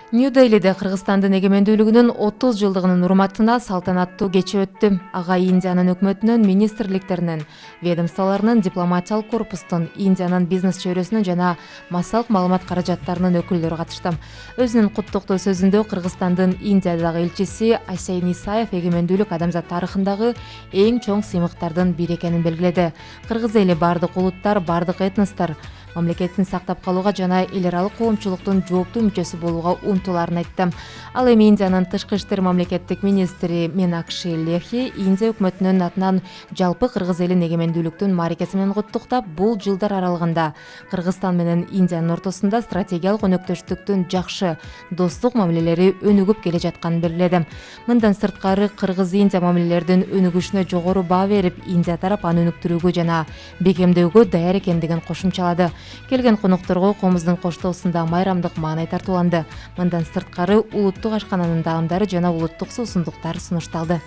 Нью-Делиде Кыргызстандын эгемендүүлүгүнүн 30 жылдыгынын урматына салтанаттуу кече өттү. Ага Индиянын өкмөтүнүн, министрликтеринин, ведомстволорунун, дипломатиялык корпустун, Индиянын бизнес чөйрөсүнүн жана массалык маалымат каражаттарынын өкүлдөрү катышты. Өзүнүн куттуктоо сөзүндө Кыргызстандын Индиядагы элчиси Асейн Исаев эгемендүүлүк адамзат тарыхындагы эң чоң сыймыктардын бири экенин белгиледи. Кыргыз эли бардык улуттар, бардык этностор мамлекетин сактап калууга жана эл аралык коомчулуктун жооптуу мүчөсү болууга умтулаарын айтты. Ал эми Индиянын тышкы иштер мамлекеттик министри Менакши Лехи Индия өкмөтүнүн атынан жалпы кыргыз элин эгемендүүлүктүн мааракеси менен куттуктап, бул жылдар аралыгында Кыргызстан менен Индиянын ортосунда стратегиялык өнөктөштүктүн жакшы достук мамилелери өнүгүп келе жатканын белгиледи. Мындан сырткары Кыргыз-Индия мамилелердин өнүгүшүнө жогору баа берип, Индия тарап аны өнүктүрүүгө жана бекемдөөгө даяр экендигин кошумчалады. Келген конокторго комуздун коштоосунда майрамдык маанай тартууланды. Мындан сырткары улуттук ашкананын даамдары жана улуттук суусундуктар сунушталды.